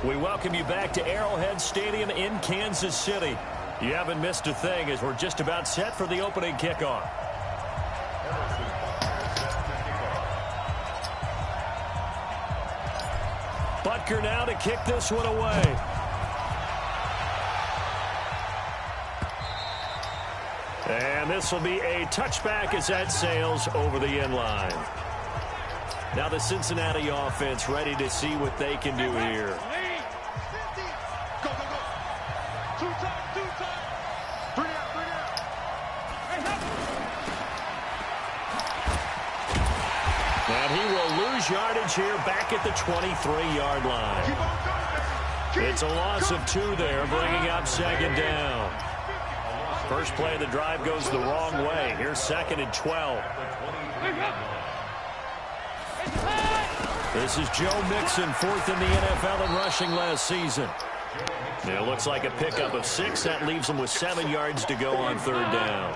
We welcome you back to Arrowhead Stadium in Kansas City. You haven't missed a thing as we're just about set for the opening kickoff. Butker now to kick this one away. And this will be a touchback as that sails over the end line. Now the Cincinnati offense ready to see what they can do here. And he will lose yardage here back at the 23-yard line. It's a loss of 2 there, bringing up second down. First play of the drive goes the wrong way. Here's 2nd and 12. This is Joe Mixon, 4th in the NFL in rushing last season. It looks like a pickup of 6. That leaves them with 7 yards to go on 3rd down.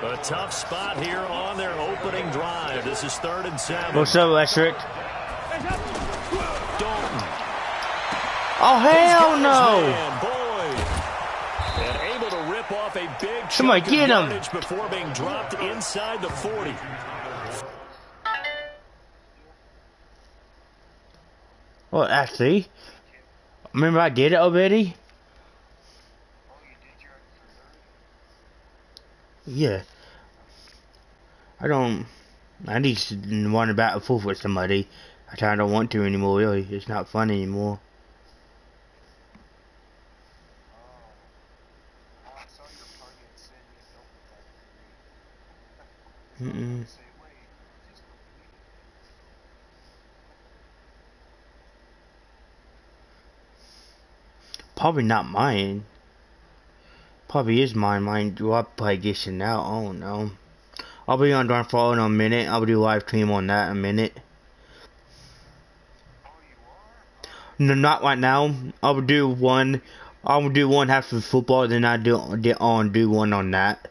A tough spot here on their opening drive. This is 3rd and 7. What's up, Electric? Dalton. Oh, hell no! Man, Boyd. And able to rip off a big Somebody chunk get of him. yardage before being dropped inside the 40. Well, actually, remember I did it already? Yeah. I need to run back and forth with somebody. I kind of don't want to anymore, really. It's not fun anymore. Probably not mine. Probably is mine. Mine do I play Gishing now? I don't know. I'll be on Darn Fall in a minute. I'll do live stream on that in a minute. No, not right now. I'll do one half of football, then I do one on that.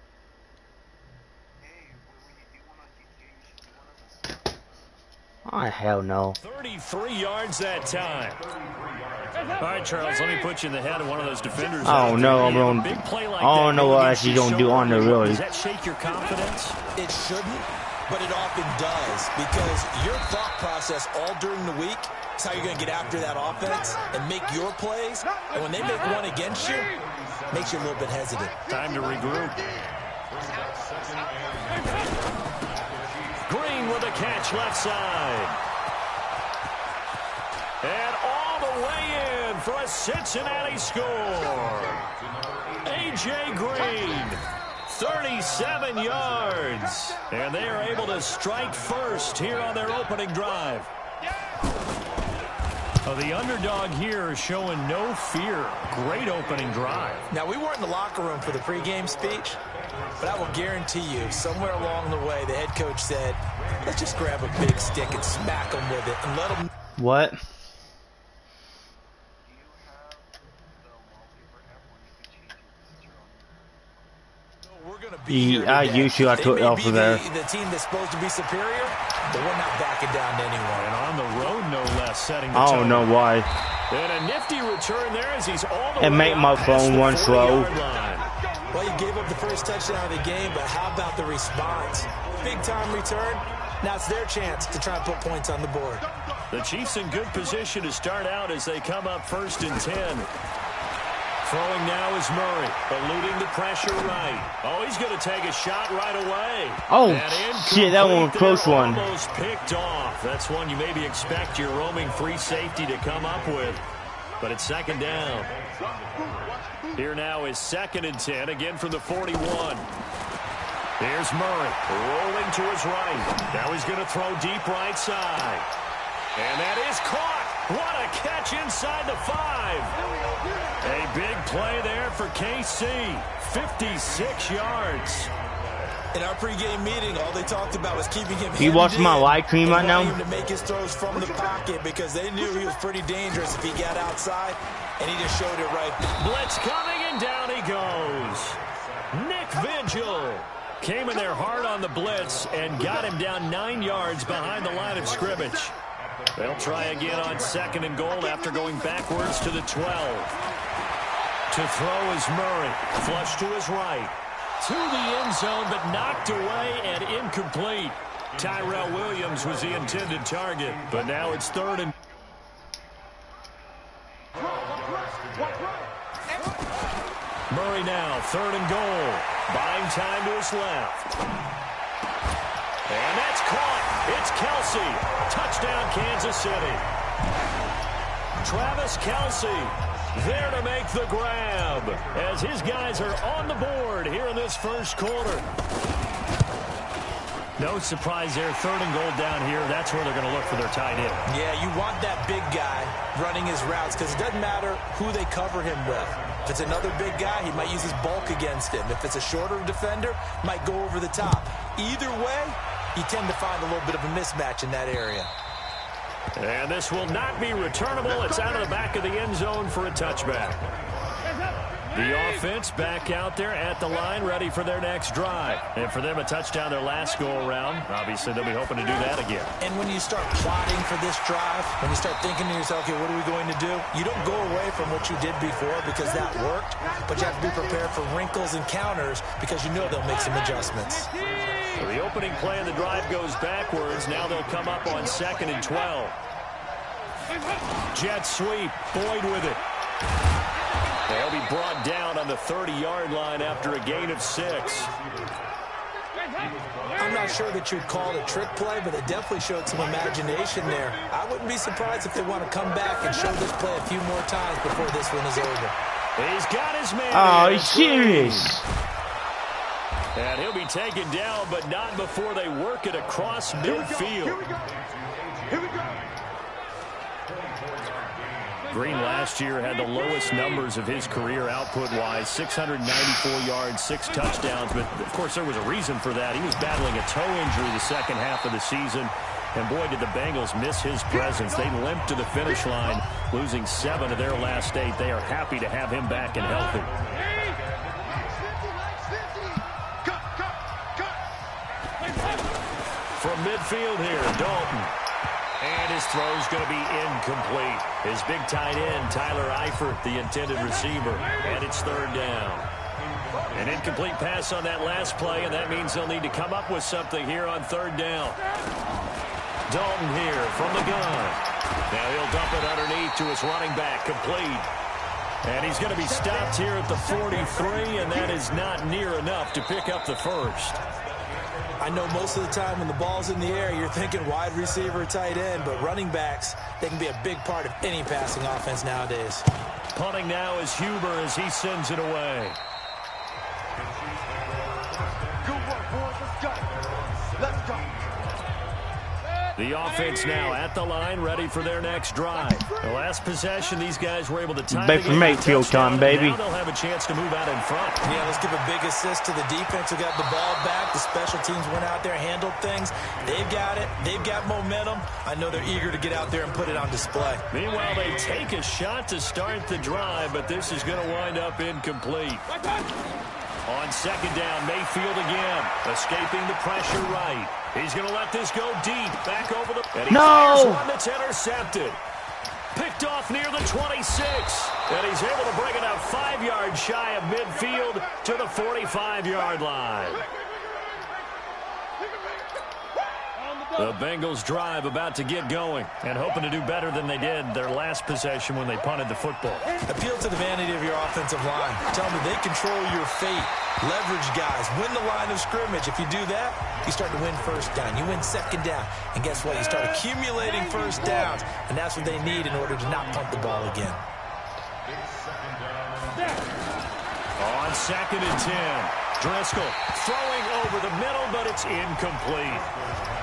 Oh hell no. 33 yards that time. All right, Charles, let me put you in the head of one of those defenders. Oh no, I'm going. Big play like I don't know what else you don't do on the really. Does that shake your confidence? It shouldn't, but it often does, because your thought process all during the week is how you're going to get after that offense and make your plays. And when they make one against you, it makes you a little bit hesitant. Time to regroup. Green with a catch left side. And all the way in for a Cincinnati score. A.J. Green, 37 yards. And they are able to strike first here on their opening drive. The underdog here is showing no fear. Great opening drive. Now, we weren't in the locker room for the pregame speech, but I will guarantee you, somewhere along the way, the head coach said, let's just grab a big stick and smack them with it and let them... What? I usually I took it off of there. The team that's supposed to be superior, but we're not backing down to anyone. And on the road, no less, setting the I don't know why. And a nifty return there as he's all the way And make my phone run slow. Well, you gave up the first touchdown of the game, but how about the response? Big time return. Now it's their chance to try and put points on the board. The Chiefs in good position to start out as they come up 1st and 10. Throwing now is Murray, eluding the pressure right. Oh, he's going to take a shot right away. Oh, shit, that one was a close one. Almost picked off. That's one you maybe expect your roaming free safety to come up with. But it's 2nd down. Here now is 2nd and 10, again from the 41. Here's Murray, rolling to his right. Now he's going to throw deep right side. And that is caught. What a catch inside the 5. A big play there for KC. 56 yards. In our pregame meeting, all they talked about was keeping him. You watching my live stream right now? To make his throws from the pocket because they knew he was pretty dangerous if he got outside, and he just showed it right. Blitz coming, and down he goes. Nick Vigil came in there hard on the blitz and got him down 9 yards behind the line of scrimmage. They'll try again on 2nd and goal after going backwards to the 12. To throw is Murray. Flush to his right. To the end zone, but knocked away and incomplete. Tyrell Williams was the intended target, but now it's 3rd and... Murray now, 3rd and goal. Buying time to his left. And that's caught. It's Kelsey. Touchdown, Kansas City. Travis Kelsey there to make the grab as his guys are on the board here in this first quarter. No surprise there, 3rd and goal down here. That's where they're going to look for their tight end. Yeah, you want that big guy running his routes because it doesn't matter who they cover him with. If it's another big guy, he might use his bulk against him. If it's a shorter defender, might go over the top. Either way, you tend to find a little bit of a mismatch in that area. And this will not be returnable. It's out of the back of the end zone for a touchback. The offense back out there at the line, ready for their next drive. And for them, a touchdown their last go-around. Obviously, they'll be hoping to do that again. And when you start plotting for this drive, when you start thinking to yourself, okay, what are we going to do? You don't go away from what you did before because that worked, but you have to be prepared for wrinkles and counters because you know they'll make some adjustments. So the opening play of the drive goes backwards. Now they'll come up on 2nd and 12. Jet sweep. Boyd with it. They'll be brought down on the 30-yard line after a gain of 6. I'm not sure that you'd call it a trick play, but it definitely showed some imagination there. I wouldn't be surprised if they want to come back and show this play a few more times before this one is over. He's got his man. Oh, he's serious. And he'll be taken down, but not before they work it across midfield. Here we go. Here we go. Green last year had the lowest numbers of his career output-wise, 694 yards, 6 touchdowns. But, of course, there was a reason for that. He was battling a toe injury the second half of the season. And, boy, did the Bengals miss his presence. They limped to the finish line, losing 7 of their last 8. They are happy to have him back and healthy. From midfield here, Dalton. And his throw's going to be incomplete. His big tight end, Tyler Eifert, the intended receiver. And it's 3rd down. An incomplete pass on that last play, and that means they'll need to come up with something here on 3rd down. Dalton here from the gun. Now he'll dump it underneath to his running back, complete. And he's going to be stopped here at the 43, and that is not near enough to pick up the first. I know most of the time when the ball's in the air, you're thinking wide receiver, tight end, but running backs, they can be a big part of any passing offense nowadays. Punting now is Huber as he sends it away. Good work, boys. Let's go. Let's go. The offense now at the line, ready for their next drive. The last possession, these guys were able to tie Back the for game Mayfield time, baby. Now they'll have a chance to move out in front. Yeah, let's give a big assist to the defense who got the ball back. The special teams went out there, handled things. They've got it. They've got momentum. I know they're eager to get out there and put it on display. Meanwhile, they take a shot to start the drive, but this is going to wind up incomplete. On 2nd down, Mayfield again, escaping the pressure right. He's going to let this go deep, back over the... And he fires one that's intercepted. Picked off near the 26. And he's able to bring it out 5 yards shy of midfield to the 45-yard line. The Bengals drive about to get going and hoping to do better than they did their last possession when they punted the football. Appeal to the vanity of your offensive line. Tell me they control your fate. Leverage guys. Win the line of scrimmage. If you do that, you start to win 1st down. You win 2nd down. And guess what? You start accumulating 1st downs. And that's what they need in order to not punt the ball again. On 2nd and 10. Driscoll throwing over the middle, but it's incomplete.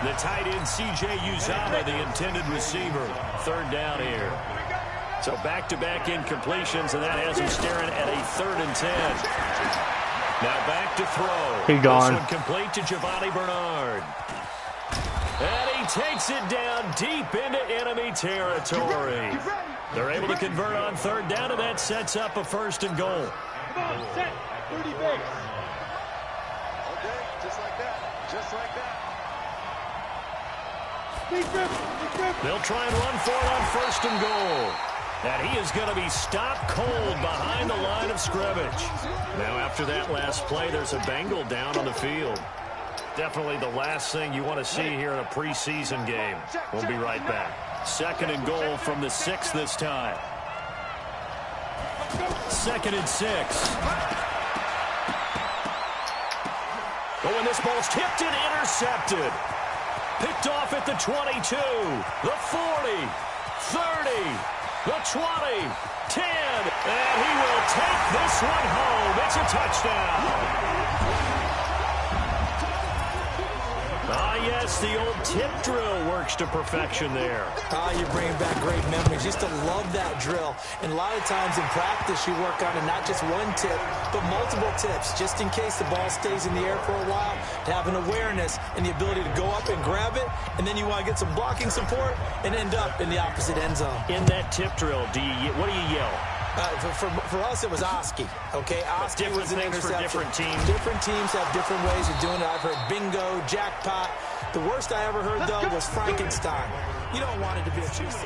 The tight end, C.J. Uzama, the intended receiver. 3rd down here. So back-to-back incompletions, and that has him staring at a 3rd and 10. Now back to throw. He gone. This one complete to Giovanni Bernard. And he takes it down deep into enemy territory. They're able to convert on 3rd down, and that sets up a 1st and goal. Come on, set. 30 base. Okay, just like that. Just like that. They'll try and run for it on 1st and goal. And he is going to be stopped cold behind the line of scrimmage. Now, after that last play, there's a Bengal down on the field. Definitely the last thing you want to see here in a preseason game. We'll be right back. 2nd and goal from the 6 this time. 2nd and 6. Oh, and this ball's tipped and intercepted. Picked off at the 22, the 40, 30, the 20, 10. And he will take this one home. It's a touchdown. Ah, yes, the old tip drill works to perfection there. You're bringing back great memories. Used to love that drill. And a lot of times in practice, you work on it, not just one tip, but multiple tips, just in case the ball stays in the air for a while, to have an awareness and the ability to go up and grab it, and then you want to get some blocking support and end up in the opposite end zone. In that tip drill, what do you yell? For us, it was Oski. Okay, Oski was an interception. For different teams. Different teams have different ways of doing it. I've heard bingo, jackpot. The worst I ever heard, though, was Frankenstein. You don't want it to be a juice.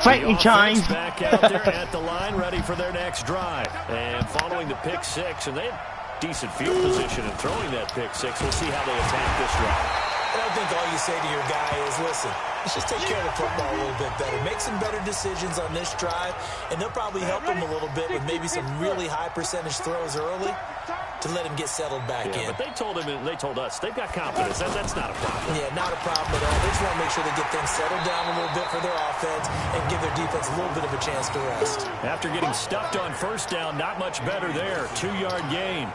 Frankenstein. Back out there at the line, ready for their next drive. And following the pick 6, and they have decent field position in throwing that pick 6. We'll see how they attack this drive. I don't think all you say to your guy is, listen, let's just take care of the football a little bit better. Make some better decisions on this drive, and they'll probably help him a little bit with maybe some really high percentage throws early to let him get settled back in. But they told us they've got confidence. That's not a problem. Yeah, not a problem at all. They just want to make sure they get things settled down a little bit for their offense and give their defense a little bit of a chance to rest. After getting stuffed on 1st down, not much better there. 2-yard gain.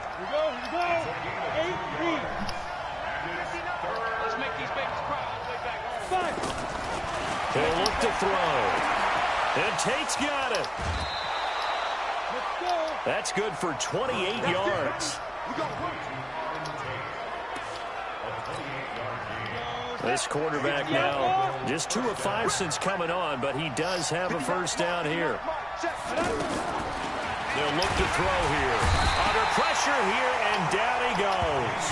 He'll look to throw. And Tate's got it. That's good for 28 yards. This quarterback now just 2 of 5 since coming on, but he does have a 1st down here. They'll look to throw here. Under pressure here, and down he goes.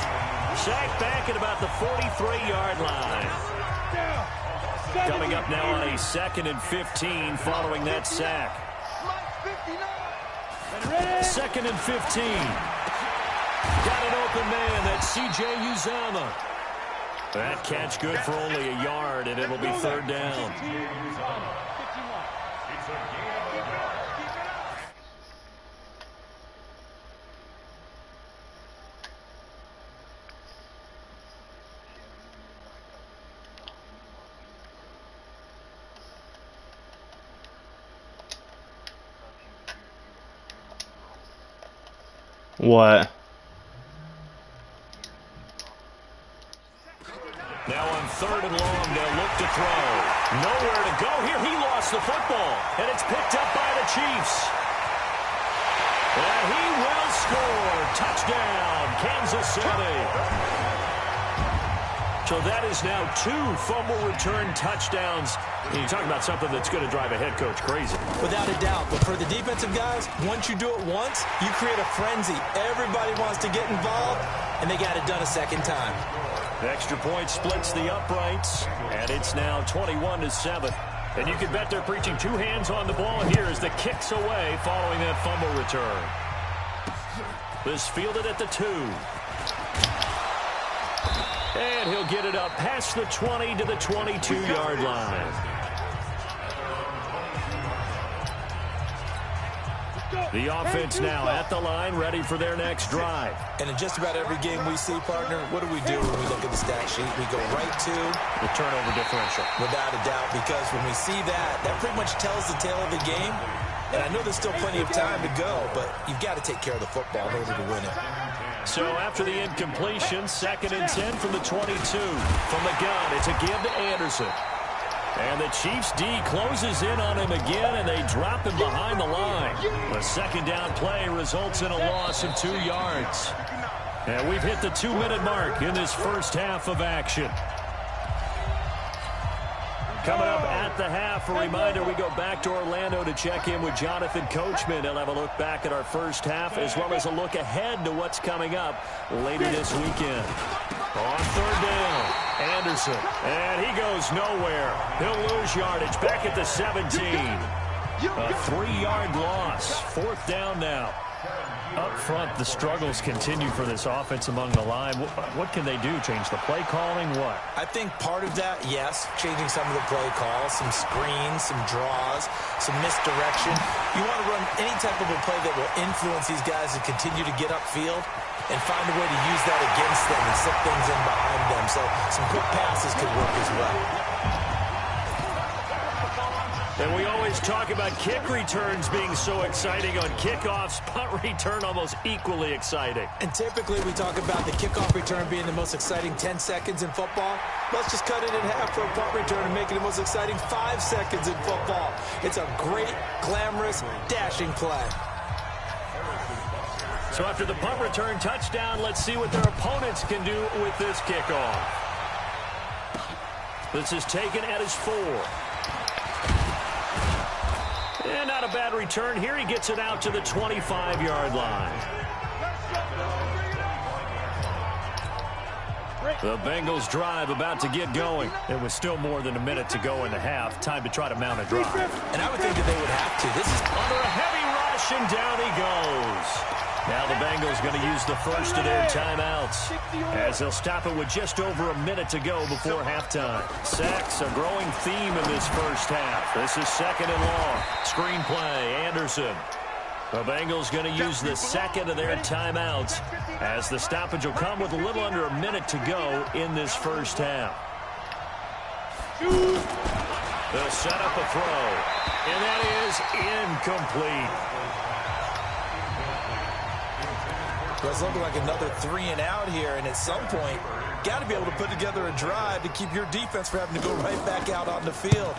Sacked back at about the 43-yard line. Coming up now on a 2nd and 15 following that sack. 2nd and 15. Got an open man. That's C.J. Uzama. That catch good for only a yard, and it'll be 3rd down. What? Now on 3rd and long, they'll look to throw. Nowhere to go here. He lost the football, and it's picked up by the Chiefs. And he will score. Touchdown, Kansas City. So that is now 2 fumble return touchdowns. And you talk about something that's going to drive a head coach crazy. Without a doubt. But for the defensive guys, once you do it once, you create a frenzy. Everybody wants to get involved, and they got it done a 2nd time. Extra point splits the uprights, and it's now 21-7. And you can bet they're preaching 2 hands on the ball here as the kick's away following that fumble return. This fielded at the 2. And he'll get it up past the 20 to the 22-yard line. The offense now at the line, ready for their next drive. And in just about every game we see, partner, what do we do when we look at the stat sheet? We go right to the turnover differential. Without a doubt, because when we see that, that pretty much tells the tale of the game. And I know there's still plenty of time to go, but you've got to take care of the football in order to win it. So after the incompletion, 2nd and 10 from the 22. From the gun, it's a give to Anderson. And the Chiefs D closes in on him again, and they drop him behind the line. A 2nd down play results in a loss of 2 yards. And we've hit the 2-minute mark in this first half of action. Coming up at the half, a reminder, we go back to Orlando to check in with Jonathan Coachman. He'll have a look back at our first half as well as a look ahead to what's coming up later this weekend. On third down, Anderson. And he goes nowhere. He'll lose yardage back at the 17. A 3-yard loss. Fourth down now. Up front, the struggles continue for this offense among the line. What can they do? Change the play calling? What? I think part of that, yes, changing some of the play calls, some screens, some draws, some misdirection. You want to run any type of a play that will influence these guys to continue to get upfield and find a way to use that against them and set things in behind them. So some quick passes could work as well. And we always talk about kick returns being so exciting on kickoffs. Punt return almost equally exciting. And typically we talk about the kickoff return being the most exciting 10 seconds in football. Let's just cut it in half for a punt return and make it the most exciting 5 seconds in football. It's a great, glamorous, dashing play. So after the punt return touchdown, let's see what their opponents can do with this kickoff. This is taken at his 4. And not a bad return here. He gets it out to the 25-yard line. The Bengals drive about to get going. There was still more than a minute to go in the half. Time to try to mount a drive. And I would think that they would have to. This is under a heavy rush, and down he goes. Now the Bengals going to use the first of their timeouts as they'll stop it with just over a minute to go before halftime. Sacks, a growing theme in this first half. This is second and long. Screen play, Anderson. The Bengals going to use the second of their timeouts as the stoppage will come with a little under a minute to go in this first half. They'll set up a throw, and that is incomplete. It's looking like another 3 and out here, and at some point, got to be able to put together a drive to keep your defense from having to go right back out on the field.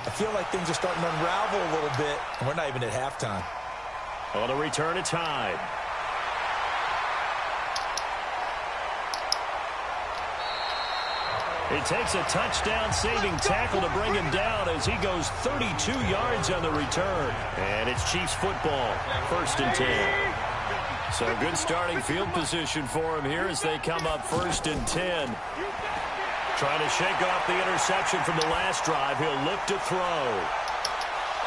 I feel like things are starting to unravel a little bit, and we're not even at halftime. On the return, it's Hyde. It takes a touchdown-saving tackle to bring him down as he goes 32 yards on the return. And it's Chiefs football, 1st and 10. So good starting field position for him here as they come up 1st and 10. Trying to shake off the interception from the last drive. He'll look to throw.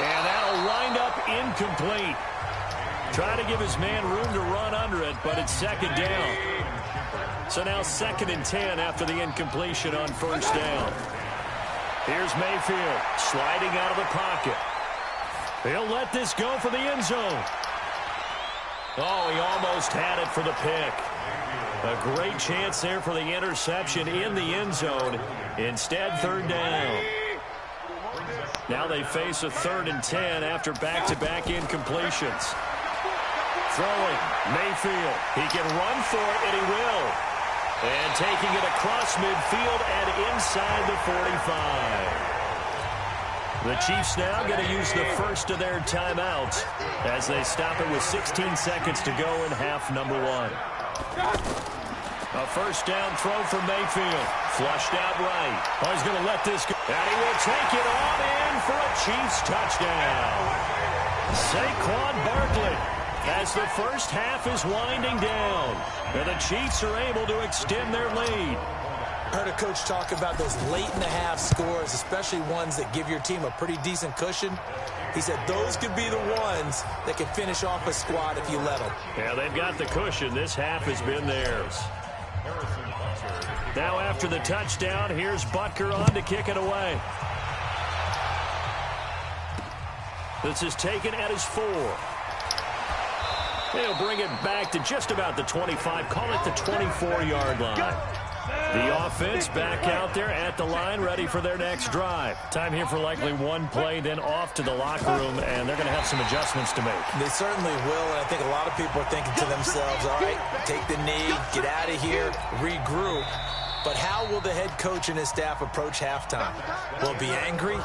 And that'll wind up incomplete. Trying to give his man room to run under it, but it's 2nd down. So now 2nd and 10 after the incompletion on 1st down. Here's Mayfield sliding out of the pocket. He'll let this go for the end zone. Oh, he almost had it for the pick. A great chance there for the interception in the end zone. Instead, 3rd down. Now they face a 3rd and 10 after back-to-back incompletions. Throwing, Mayfield. He can run for it, and he will. And taking it across midfield and inside the 45. The Chiefs now going to use the first of their timeouts as they stop it with 16 seconds to go in half number 1. A 1st down throw for Mayfield. Flushed out right. Oh, he's going to let this go. And he will take it on in for a Chiefs touchdown. Saquon Barkley as the first half is winding down. And the Chiefs are able to extend their lead. Heard a coach talk about those late-in-the-half scores, especially ones that give your team a pretty decent cushion. He said those could be the ones that can finish off a squad if you let them. Yeah, they've got the cushion. This half has been theirs. Now after the touchdown, here's Butker on to kick it away. This is taken at his 4. They'll bring it back to just about the 25, call it the 24-yard line. The offense back out there at the line, ready for their next drive. Time here for likely one play, then off to the locker room, and they're going to have some adjustments to make. They certainly will, and I think a lot of people are thinking to themselves, all right, take the knee, get out of here, regroup. But how will the head coach and his staff approach halftime? Will it be angry?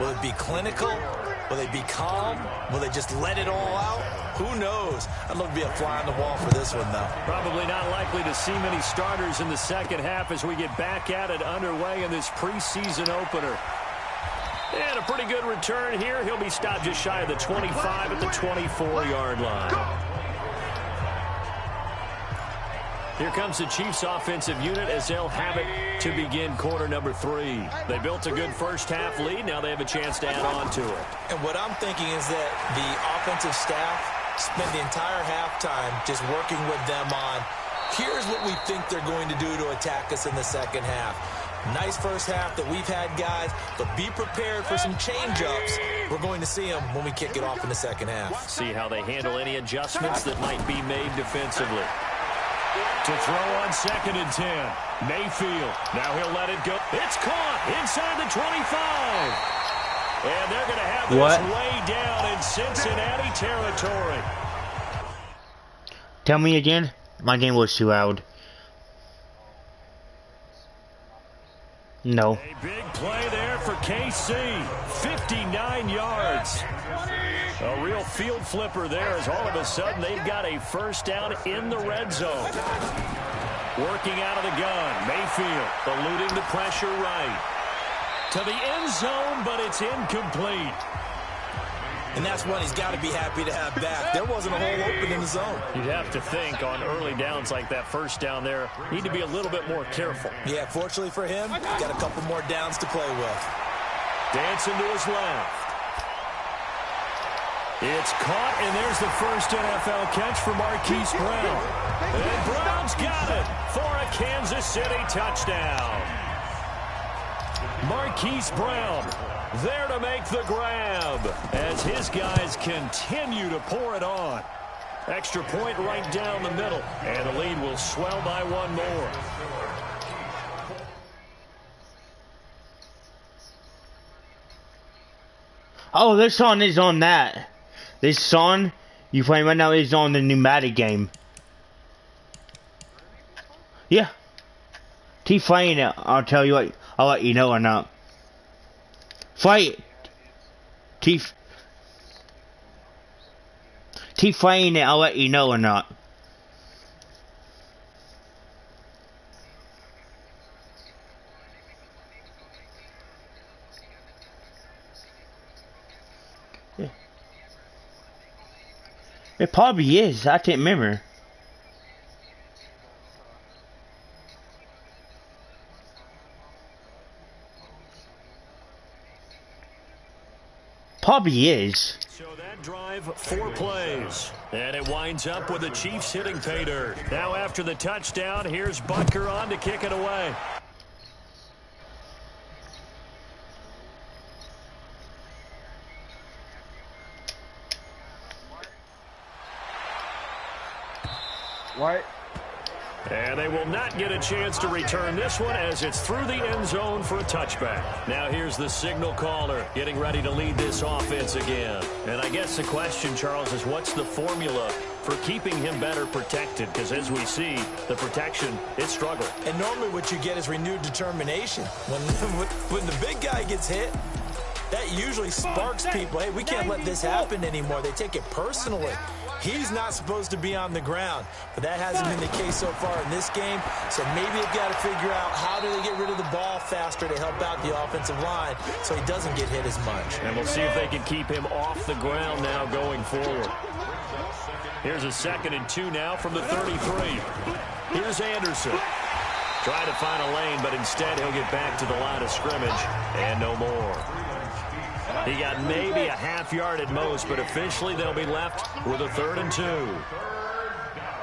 Will it be clinical? Will they be calm? Will they just let it all out? Who knows? I'd love to be a fly on the wall for this one, though. Probably not likely to see many starters in the second half as we get back at it underway in this preseason opener. And a pretty good return here. He'll be stopped just shy of the 25 at the 24-yard line. Here comes the Chiefs offensive unit as they'll have it to begin quarter number 3. They built a good first half lead. Now they have a chance to add on to it. And what I'm thinking is that the offensive staff spent the entire halftime just working with them on, here's what we think they're going to do to attack us in the second half. Nice first half that we've had, guys, but be prepared for some change-ups. We're going to see them when we kick it off in the second half. See how they handle any adjustments that might be made defensively. To throw on 2nd and 10. Mayfield. Now he'll let it go. It's caught inside the 25. And they're going to have this way down in Cincinnati territory. Tell me again. My game was too loud. No. A big play there for KC. 59 yards. A real field flipper there as all of a sudden they've got a first down in the red zone. Working out of the gun. Mayfield eluding the pressure right. To the end zone, but it's incomplete. And that's one he's got to be happy to have back. There wasn't a hole open in the zone. You'd have to think on early downs like that first down there, need to be a little bit more careful. Yeah, fortunately for him, got a couple more downs to play with. Dancing to his left. It's caught, and there's the first NFL catch for Marquise Brown. And Brown's got it for a Kansas City touchdown. Marquise Brown there to make the grab as his guys continue to pour it on. Extra point right down the middle, and the lead will swell by one more. Oh, this song is on that. This song you playing right now is on the pneumatic game. Yeah. Keep playing it. I'll tell you what. I'll let you know or not. Fight. Keep playing it. I'll let you know or not. Yeah. It probably is. I can't remember. Probably is. So that drive, 4 plays. And it winds up with the Chiefs hitting pay dirt. Now after the touchdown, here's Butker on to kick it away. White. And they will not get a chance to return this one as it's through the end zone for a touchback. Now here's the signal caller getting ready to lead this offense again. And I guess the question, Charles, is what's the formula for keeping him better protected? Because as we see, the protection, it's struggled. And normally what you get is renewed determination. When the big guy gets hit, that usually sparks people. Hey, we can't let this happen anymore. They take it personally. He's not supposed to be on the ground, but that hasn't been the case so far in this game. So maybe they've got to figure out how do they get rid of the ball faster to help out the offensive line so he doesn't get hit as much. And we'll see if they can keep him off the ground now going forward. Here's a 2nd and 2 now from the 33. Here's Anderson. Trying to find a lane, but instead he'll get back to the line of scrimmage and no more. He got maybe a half yard at most, but officially they'll be left with a 3rd and 2.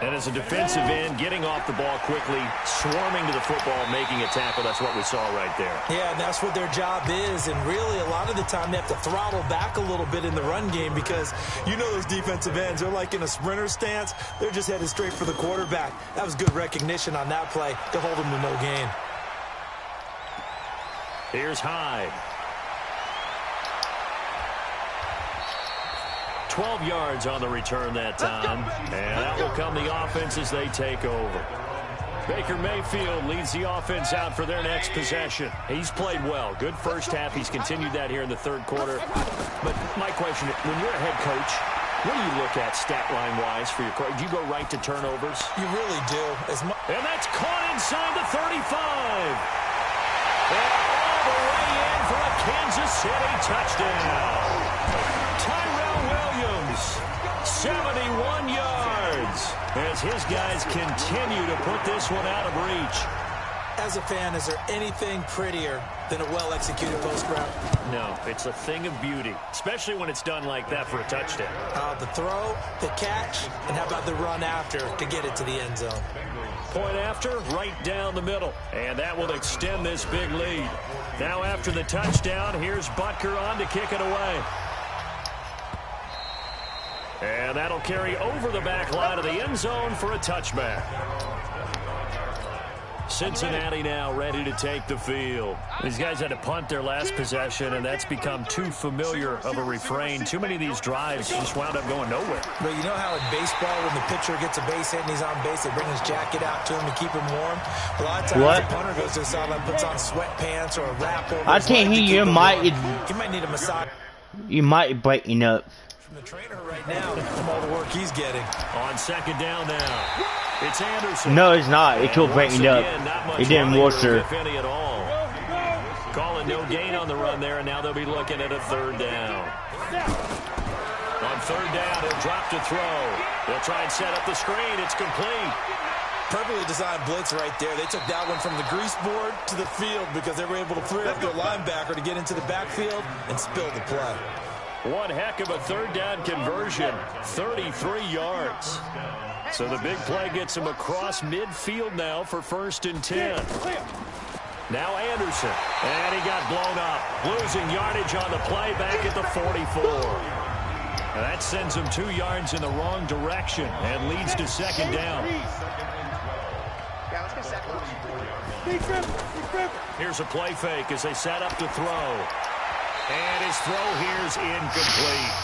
And as a defensive end, getting off the ball quickly, swarming to the football, making a tackle, that's what we saw right there. Yeah, and that's what their job is, and really a lot of the time they have to throttle back a little bit in the run game because you know those defensive ends, they're like in a sprinter stance. They're just headed straight for the quarterback. That was good recognition on that play to hold them to no gain. Here's Hyde. 12 yards on the return that time. And out will come the offense as they take over. Baker Mayfield leads the offense out for their next possession. He's played well. Good first half. He's continued that here in the 3rd quarter. But my question, when you're a head coach, what do you look at stat line-wise for your coach? Do you go right to turnovers? You really do. And that's caught inside the 35. And all the way in for a Kansas City touchdown. Tyrell Williams, 71 yards. As as his guys continue to put this one out of reach. As a fan, is there anything prettier than a well-executed post route? No, it's a thing of beauty, especially when it's done like that for a touchdown. The throw, the catch, and how about the run after to get it to the end zone? Point after, right down the middle. And that will extend this big lead. Now after the touchdown, here's Butker on to kick it away. And that'll carry over the back line of the end zone for a touchback. Cincinnati now ready to take the field. These guys had to punt their last possession, and that's become too familiar of a refrain. Too many of these drives just wound up going nowhere. But you know how in baseball, when the pitcher gets a base hit and he's on base, they bring his jacket out to him to keep him warm? A lot of times the punter goes to the sideline, puts on sweatpants or a wrap over I can't hear you. He might need a massage. You might breaking up. From the trainer right now, from all the work he's getting. On second down now, it's Anderson. No, it's not. It's still breaking up. It didn't worsen. If any at all. Calling no gain on the run there, and now they'll be looking at a third down. On third down, he'll drop to throw. They'll try and set up the screen. It's complete. Perfectly designed blitz right there. They took that one from the grease board to the field because they were able to free up their linebacker to get into the backfield and spill the play. One heck of a third down conversion, 33 yards. So the big play gets him across midfield now for 1st and 10. Now Anderson, and he got blown up. Losing yardage on the play back at the 44. And that sends him 2 yards in the wrong direction and leads to second down. Here's a play fake as they set up to throw. And his throw here's incomplete.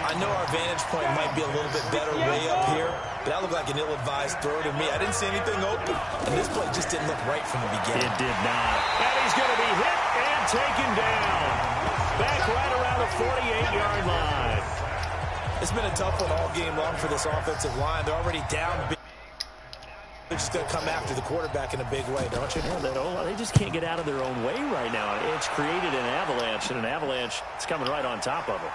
I know our vantage point might be a little bit better way up here, but that looked like an ill-advised throw to me. I didn't see anything open, and this play just didn't look right from the beginning. It did not. And he's going to be hit and taken down. Back right around the 48-yard line. It's been a tough one all game long for this offensive line. They're already down big. They're just going to come after the quarterback in a big way, don't you? Yeah, they just can't get out of their own way right now. It's created an avalanche, and an avalanche is coming right on top of it.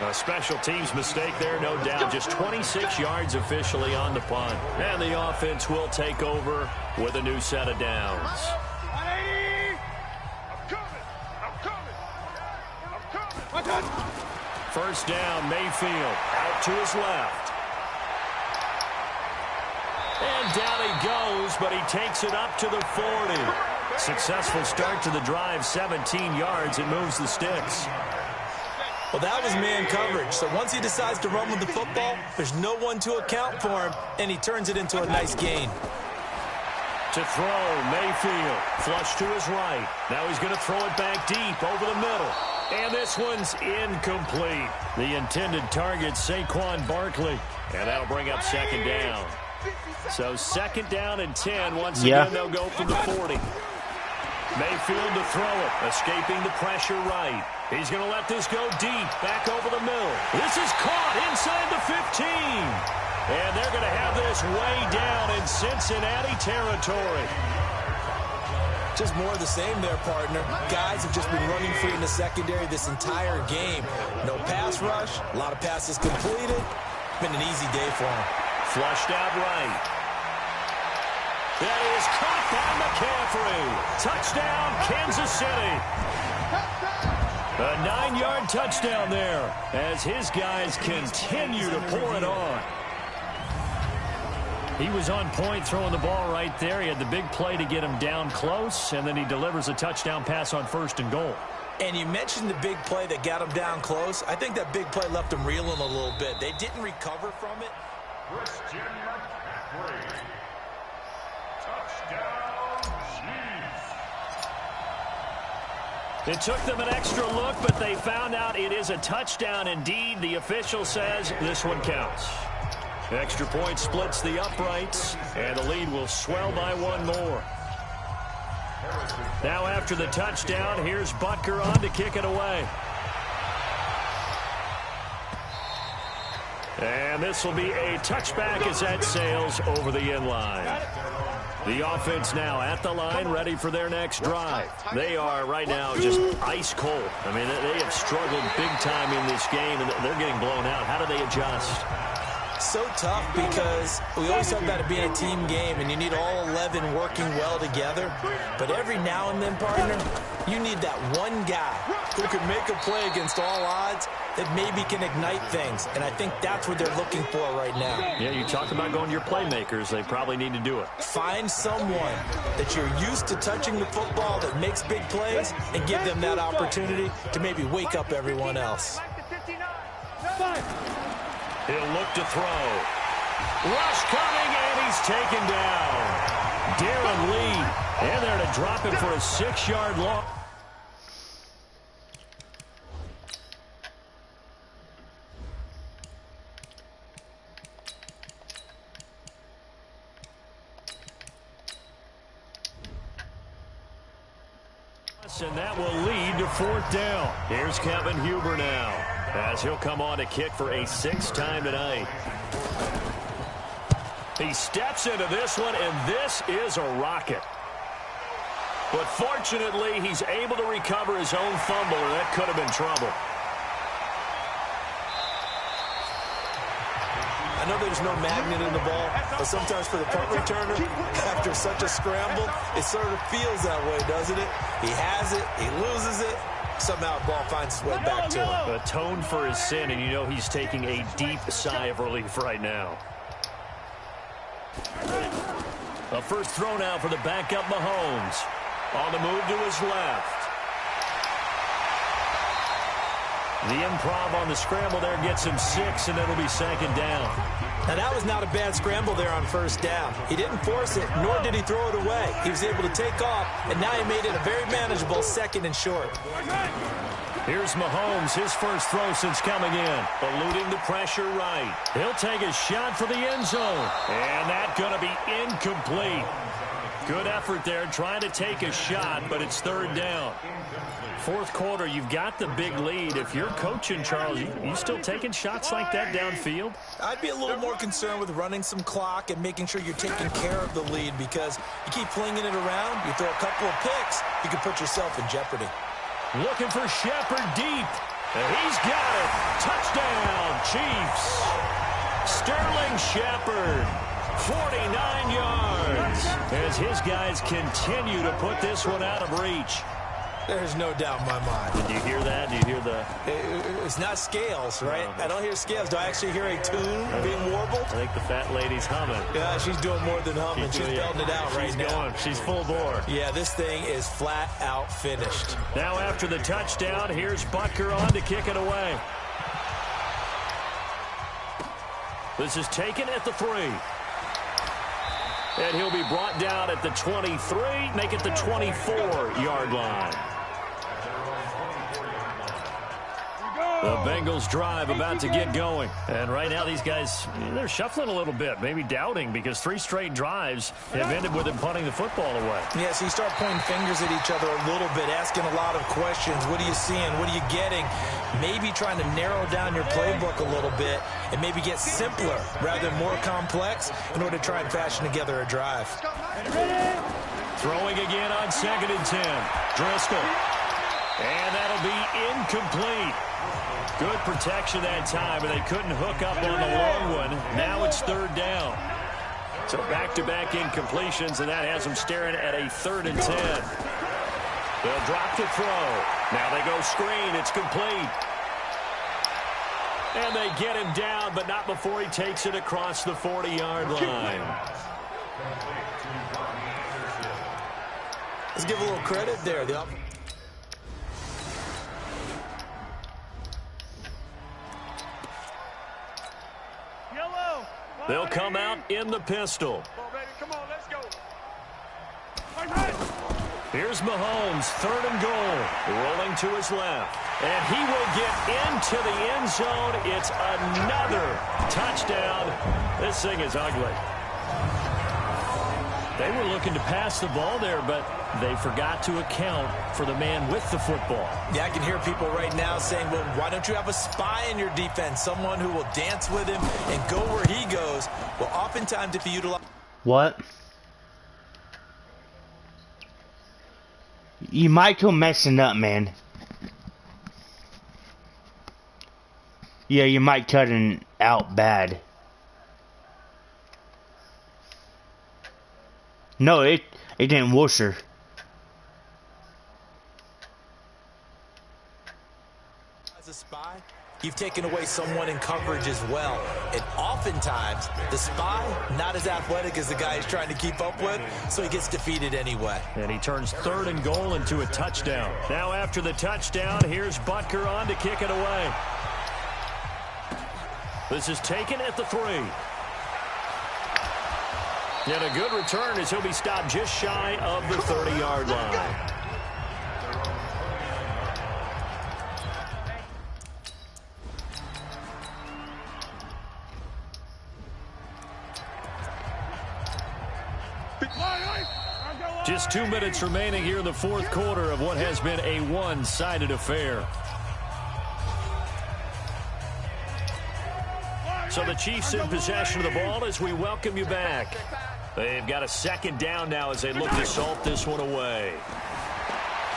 A special teams mistake there, no doubt. Just 26 yards officially on the punt. And the offense will take over with a new set of downs. First down, Mayfield out to his left. And down he goes, but he takes it up to the 40. Successful start to the drive, 17 yards. It moves the sticks. Well, that was man coverage. So once he decides to run with the football, there's no one to account for him, and he turns it into a nice gain. To throw, Mayfield, flush to his right. Now he's going to throw it back deep over the middle. And this one's incomplete. The intended target, Saquon Barkley. And that'll bring up second down. So second down and 10. Once again, they'll go from the 40. Mayfield to throw it, escaping the pressure right. He's going to let this go deep, back over the middle. This is caught inside the 15. And they're going to have this way down in Cincinnati territory. Just more of the same there, partner. Guys have just been running free in the secondary this entire game. No pass rush, a lot of passes completed. Been an easy day for them. Flushed out right. That is caught by McCaffrey. Touchdown, Kansas City. A 9-yard touchdown there as his guys continue to pour it on. He was on point throwing the ball right there. He had the big play to get him down close, and then he delivers a touchdown pass on 1st and goal. And you mentioned the big play that got him down close. I think that big play left him reeling a little bit. They didn't recover from it. It took them an extra look, but they found out it is a touchdown indeed. The official says this one counts. Extra point splits the uprights, and the lead will swell by one more. Now after the touchdown, here's Butker on to kick it away. And this will be a touchback as that sails over the end line. The offense now at the line, ready for their next drive. They are right now just ice cold. I mean, they have struggled big time in this game, and they're getting blown out. How do they adjust? So tough because we always talk about it being a team game, and you need all 11 working well together. But every now and then, partner, you need that one guy who can make a play against all odds that maybe can ignite things. And I think that's what they're looking for right now. Yeah, you talk about going to your playmakers. They probably need to do it. Find someone that you're used to touching the football that makes big plays and give them that opportunity to maybe wake up everyone else. He'll look to throw. Rush coming, and he's taken down. Darren Lee, and there to drop him for a 6-yard loss. And that will lead to 4th down. Here's Kevin Huber now, as he'll come on to kick for a 6th time tonight. He steps into this one, and this is a rocket. But fortunately, he's able to recover his own fumble, or that could have been trouble. I know there's no magnet in the ball, but sometimes for the punt returner, after such a scramble, it sort of feels that way, doesn't it? He has it, he loses it, somehow the ball finds its way back to him. Atone for his sin, and you know he's taking a deep sigh of relief right now. A first throw now for the backup Mahomes. On the move to his left. The improv on the scramble there gets him 6, and it'll be 2nd down. Now, that was not a bad scramble there on 1st down. He didn't force it, nor did he throw it away. He was able to take off, and now he made it a very manageable 2nd and short. Here's Mahomes, his first throw since coming in. Eluding the pressure right. He'll take a shot for the end zone. And that's going to be incomplete. Good effort there, trying to take a shot, but it's 3rd down. 4th quarter, you've got the big lead. If you're coaching, Charles, you still taking shots like that downfield? I'd be a little more concerned with running some clock and making sure you're taking care of the lead, because you keep flinging it around, you throw a couple of picks, you can put yourself in jeopardy. Looking for Shepard deep. And he's got it. Touchdown, Chiefs. Sterling Shepard, 49 yards. As his guys continue to put this one out of reach. There's no doubt in my mind. Did you hear that? Do you hear the... It's not scales, right? I don't hear scales. Do I actually hear a tune being warbled? I think the fat lady's humming. Yeah, she's doing more than humming. She's belting it out right now. She's full bore. Yeah, this thing is flat out finished. Now after the touchdown, here's Butker on to kick it away. This is taken at the 3. And he'll be brought down at the 23, make it the 24-yard line. The Bengals drive about to get going. And right now these guys, they're shuffling a little bit, maybe doubting, because 3 straight drives have ended with them punting the football away. Yeah, so you start pointing fingers at each other a little bit, asking a lot of questions. What are you seeing? What are you getting? Maybe trying to narrow down your playbook a little bit and maybe get simpler rather than more complex in order to try and fashion together a drive. Throwing again on 2nd and 10. Driscoll. And that'll be incomplete. Good protection that time, but they couldn't hook up on the long one. Now it's 3rd down. So back-to-back incompletions, and that has them staring at a 3rd and 10. They'll drop the throw. Now they go screen. It's complete. And they get him down, but not before he takes it across the 40-yard line. Let's give a little credit there. They'll come out in the pistol. Come on, let's go. Here's Mahomes, 3rd and goal, rolling to his left. And he will get into the end zone. It's another touchdown. This thing is ugly. They were looking to pass the ball there, but they forgot to account for the man with the football. Yeah, I can hear people right now saying, well, why don't you have a spy in your defense, someone who will dance with him and go where he goes? Well, oftentimes if you utilize... What? You Michael messing up, man. Yeah, you might cutting out bad. No, it didn't wash her. As a spy, you've taken away someone in coverage as well. And oftentimes, the spy, not as athletic as the guy he's trying to keep up with, so he gets defeated anyway. And he turns 3rd and goal into a touchdown. Now after the touchdown, here's Butker on to kick it away. This is taken at the 3. And a good return as he'll be stopped just shy of the 30-yard line. Just 2 minutes remaining here in the 4th quarter of what has been a one-sided affair. So the Chiefs in possession of the ball as we welcome you back. They've got a 2nd down now as they look to salt this one away.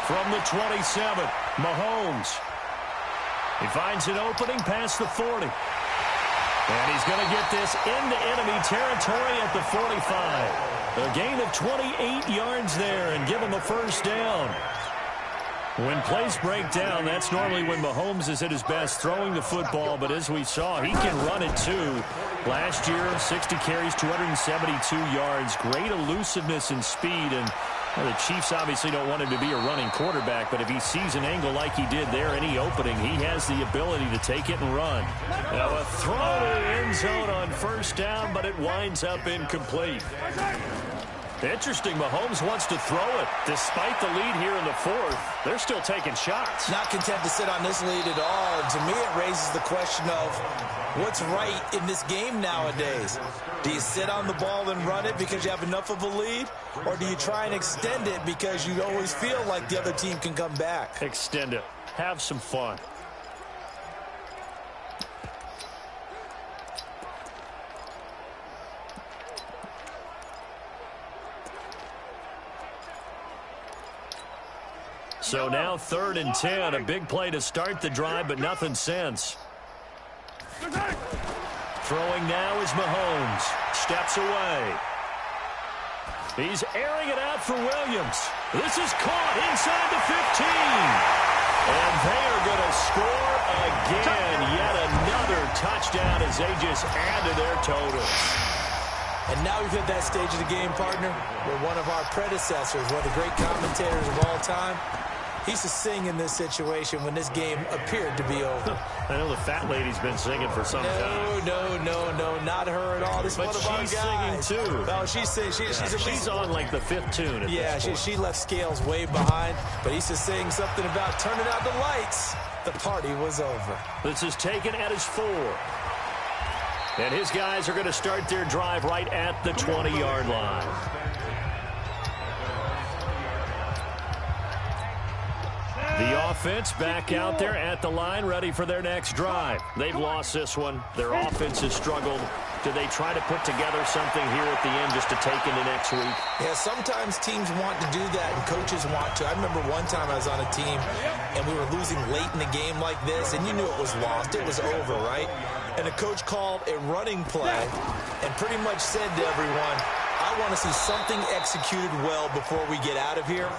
From the 27, Mahomes. He finds an opening past the 40. And he's going to get this into enemy territory at the 45. A gain of 28 yards there and give him a 1st down. When plays break down, that's normally when Mahomes is at his best throwing the football, but as we saw, he can run it too. Last year, 60 carries, 272 yards, great elusiveness and speed, and well, the Chiefs obviously don't want him to be a running quarterback, but if he sees an angle like he did there, any opening, he has the ability to take it and run. Now a throw to the end zone on 1st down, but it winds up incomplete. Interesting, Mahomes wants to throw it. Despite the lead here in the 4th, they're still taking shots. Not content to sit on this lead at all. To me, it raises the question of what's right in this game nowadays. Do you sit on the ball and run it because you have enough of a lead? Or do you try and extend it because you always feel like the other team can come back? Extend it. Have some fun. So now 3rd and 10, a big play to start the drive, but nothing since. Throwing now is Mahomes. Steps away. He's airing it out for Williams. This is caught inside the 15. And they are going to score again. Yet another touchdown as they just add to their total. And now we've hit that stage of the game, partner, where one of our predecessors, one of the great commentators of all time, he used to sing in this situation when this game appeared to be over. I know the fat lady's been singing for some time. No, not her at all. This is one of our guys. But she's singing too. No, she's singing. She's on like the 5th tune at this point. She left Scales way behind, but he used to sing something about turning out the lights. The party was over. This is taken at his 4. And his guys are going to start their drive right at the 20-yard line. The offense back out there at the line, ready for their next drive. They've lost this one. Their offense has struggled. Do they try to put together something here at the end just to take into next week? Yeah, sometimes teams want to do that and coaches want to. I remember one time I was on a team and we were losing late in the game like this, and you knew it was lost. It was over, right? And the coach called a running play and pretty much said to everyone, I want to see something executed well before we get out of here.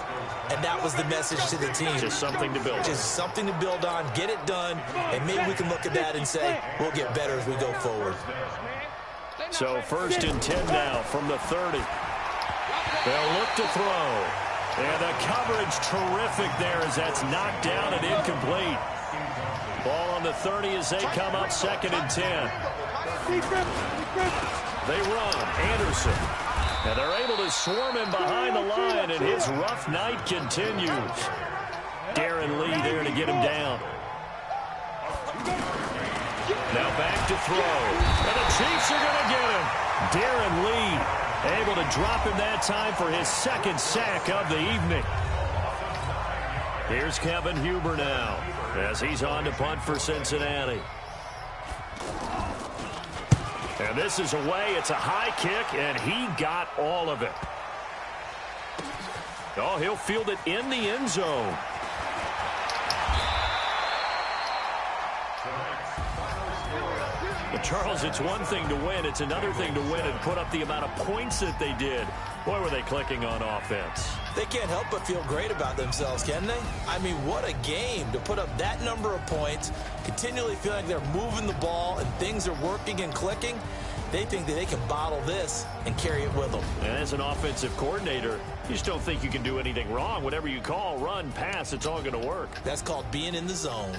And that was the message to the team. Just something to build on. Just something to build on, get it done, and maybe we can look at that and say, we'll get better as we go forward. So 1st and 10 now from the 30. They'll look to throw. And the coverage terrific there as that's knocked down and incomplete. Ball on the 30 as they come up 2nd and 10. They run. Anderson. And they're able to swarm him behind the line, and his rough night continues. Darren Lee there to get him down. Now back to throw. And the Chiefs are going to get him. Darren Lee able to drop him that time for his 2nd sack of the evening. Here's Kevin Huber now as he's on to punt for Cincinnati. And this is away. It's a high kick, and he got all of it. Oh, he'll field it in the end zone. But Charles, it's one thing to win. It's another thing to win and put up the amount of points that they did. Boy, were they clicking on offense. They can't help but feel great about themselves, can they? I mean, what a game to put up that number of points, continually feel like they're moving the ball and things are working and clicking. They think that they can bottle this and carry it with them. And as an offensive coordinator, you just don't think you can do anything wrong. Whatever you call, run, pass, it's all going to work. That's called being in the zone.